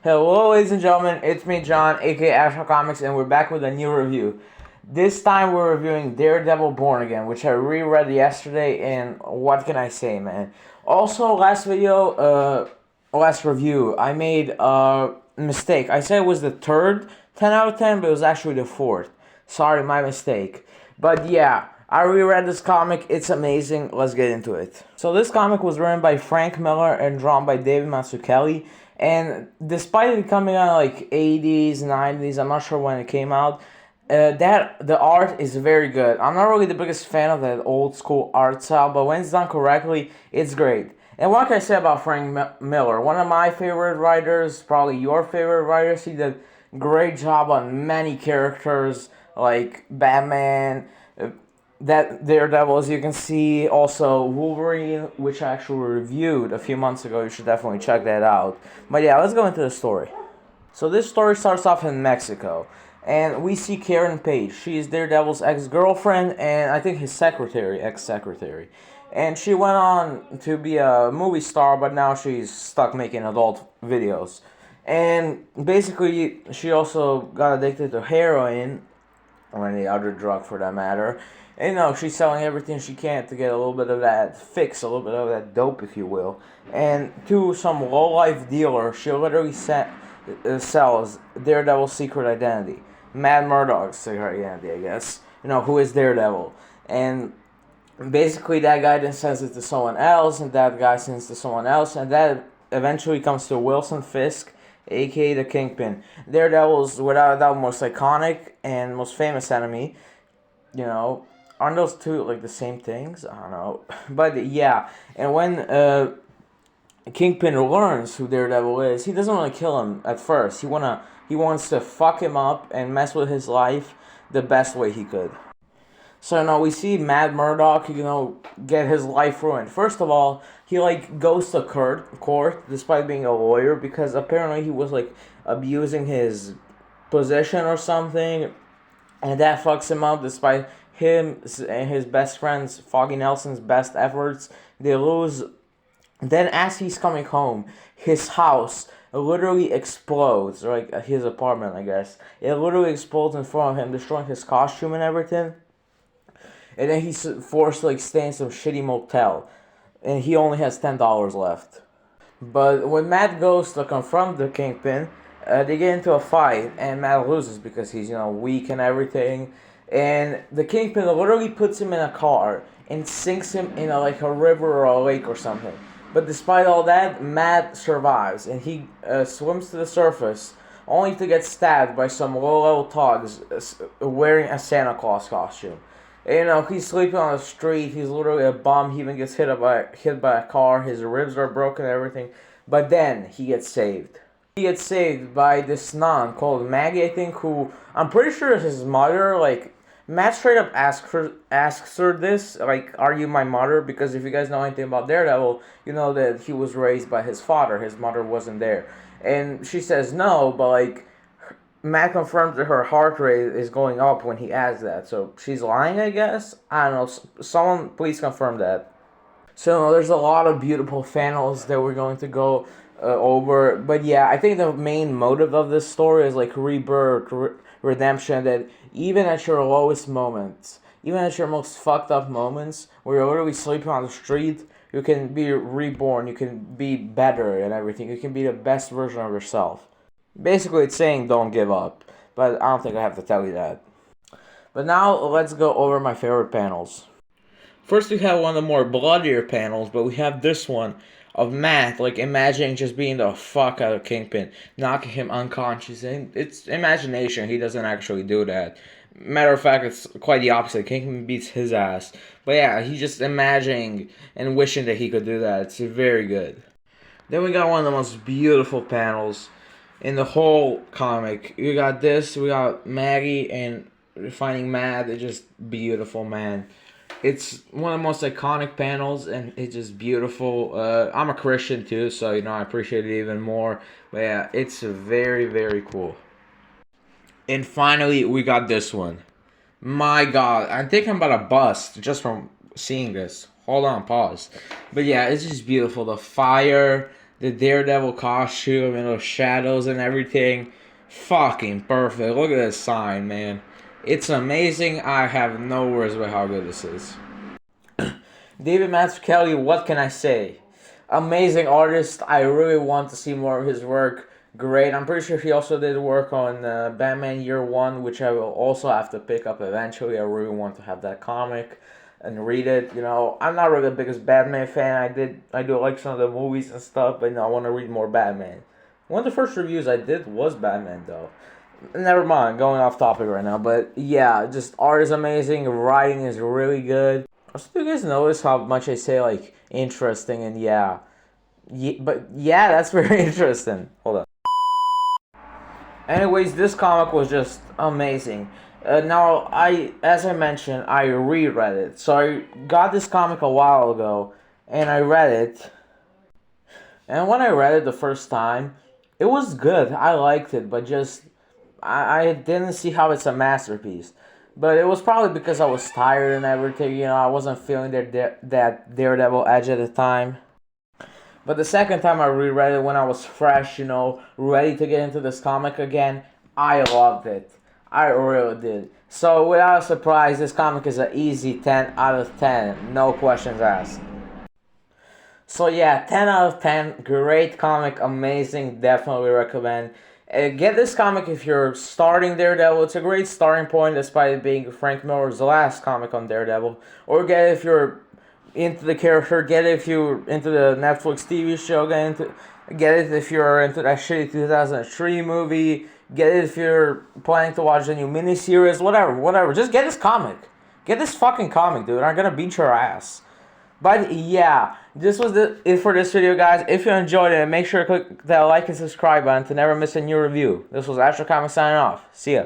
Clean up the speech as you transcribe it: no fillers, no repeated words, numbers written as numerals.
Hello, ladies and gentlemen, it's me, John, aka Astro Comics, and we're back with a new review. This time we're reviewing Daredevil Born Again, which I reread yesterday, and what can I say, man? Also, last review, I made a mistake. I said it was the third 10 out of 10, but it was actually the fourth. Sorry, my mistake. But yeah, I reread this comic, it's amazing, let's get into it. So this comic was written by Frank Miller and drawn by David Mazzucchelli. And despite it coming out like 80s, 90s, I'm not sure when it came out, the art is very good. I'm not really the biggest fan of that old school art style, but when it's done correctly, it's great. And what can I say about Frank Miller? One of my favorite writers, probably your favorite writers. He did a great job on many characters like Batman, that Daredevil, as you can see, also Wolverine, which I actually reviewed a few months ago. You should definitely check that out. But yeah, let's go into the story. So this story starts off in Mexico, and we see Karen Page. She is Daredevil's ex-girlfriend, and I think his ex-secretary. And she went on to be a movie star, but now she's stuck making adult videos. And basically, she also got addicted to heroin, or any other drug for that matter. And she's selling everything she can to get a little bit of that fix, a little bit of that dope, if you will. And to some low-life dealer, she literally sells Daredevil's secret identity. Matt Murdock's secret identity, I guess. Who is Daredevil. And basically that guy then sends it to someone else, and that guy sends it to someone else, and that eventually comes to Wilson Fisk, aka the Kingpin. Daredevil's, without a doubt, most iconic and most famous enemy. Aren't those two like the same things? I don't know. But yeah, and when Kingpin learns who Daredevil is, he doesn't want to kill him at first. He wants to fuck him up and mess with his life the best way he could. So we see Matt Murdock, get his life ruined. First of all, he goes to court despite being a lawyer because apparently he was abusing his position or something, and that fucks him up despite him and his best friend's, Foggy Nelson's, best efforts. They lose. Then as he's coming home, his house literally explodes, his apartment, I guess. It literally explodes in front of him, destroying his costume and everything. And then he's forced to stay in some shitty motel. And he only has $10 left. But when Matt goes to confront the Kingpin, they get into a fight, and Matt loses because he's, weak and everything. And the Kingpin literally puts him in a car and sinks him in a river or a lake or something. But despite all that, Matt survives, and he swims to the surface, only to get stabbed by some low-level thugs wearing a Santa Claus costume. And, he's sleeping on the street, he's literally a bum, he even gets hit by a car, his ribs are broken and everything. But then, he gets saved. He gets saved by this nun called Maggie, I think, who I'm pretty sure is his mother. Matt straight up asks her this, are you my mother? Because if you guys know anything about Daredevil, you know that he was raised by his father. His mother wasn't there. And she says no, but Matt confirms that her heart rate is going up when he asks that. So she's lying, I guess? I don't know. Someone please confirm that. So there's a lot of beautiful panels that we're going to go over. But yeah, I think the main motive of this story is rebirth, redemption, that even at your lowest moments, even at your most fucked up moments, where you're literally sleeping on the street, you can be reborn, you can be better and everything, you can be the best version of yourself. Basically, it's saying don't give up, but I don't think I have to tell you that. But now, let's go over my favorite panels. First, we have one of the more bloodier panels, but we have this one of Matt, imagining just being the fuck out of Kingpin, knocking him unconscious, and it's imagination, he doesn't actually do that. Matter of fact, it's quite the opposite, Kingpin beats his ass. But yeah, he's just imagining and wishing that he could do that, it's very good. Then we got one of the most beautiful panels in the whole comic. We got Maggie and finding Matt, it's just beautiful, man. It's one of the most iconic panels, and it's just beautiful. I'm a Christian too, so I appreciate it even more. But yeah, it's very, very cool. And finally, we got this one. My God, I think I'm about to bust just from seeing this. Hold on, pause. But yeah, it's just beautiful. The fire, The Daredevil costume and those shadows and everything. Fucking perfect. Look at this sign, man. It's amazing. I have no words about how good this is. David Mazzucchelli, what can I say? Amazing artist. I really want to see more of his work. Great. I'm pretty sure he also did work on Batman Year One, which I will also have to pick up eventually. I really want to have that comic and read it. You know, I'm not really the biggest Batman fan. I do like some of the movies and stuff, but I want to read more Batman. One of the first reviews I did was Batman, though. Never mind, going off topic right now, but yeah, just art is amazing. Writing is really good. Also, do you guys notice how much I say like interesting and yeah, but yeah, that's very interesting. Hold on. Anyways, this comic was just amazing. Now, as I mentioned, I reread it. So I got this comic a while ago, and I read it. And when I read it the first time, it was good. I liked it, but just I didn't see how it's a masterpiece. But it was probably because I was tired and everything. I wasn't feeling that Daredevil edge at the time. But the second time I reread it when I was fresh, ready to get into this comic again, I loved it. I really did. So without a surprise, this comic is an easy 10 out of 10. No questions asked. So yeah, 10 out of 10. Great comic, amazing, definitely recommend. Get this comic if you're starting Daredevil. It's a great starting point despite it being Frank Miller's last comic on Daredevil. Or get it if you're into the character, get it if you're into the Netflix TV show, get it if you're into that shitty 2003 movie, get it if you're planning to watch the new miniseries, whatever. Just get this comic. Get this fucking comic, dude. I'm gonna beat your ass. But yeah, this was it for this video, guys. If you enjoyed it, make sure to click that like and subscribe button to never miss a new review. This was Astro Comics signing off. See ya.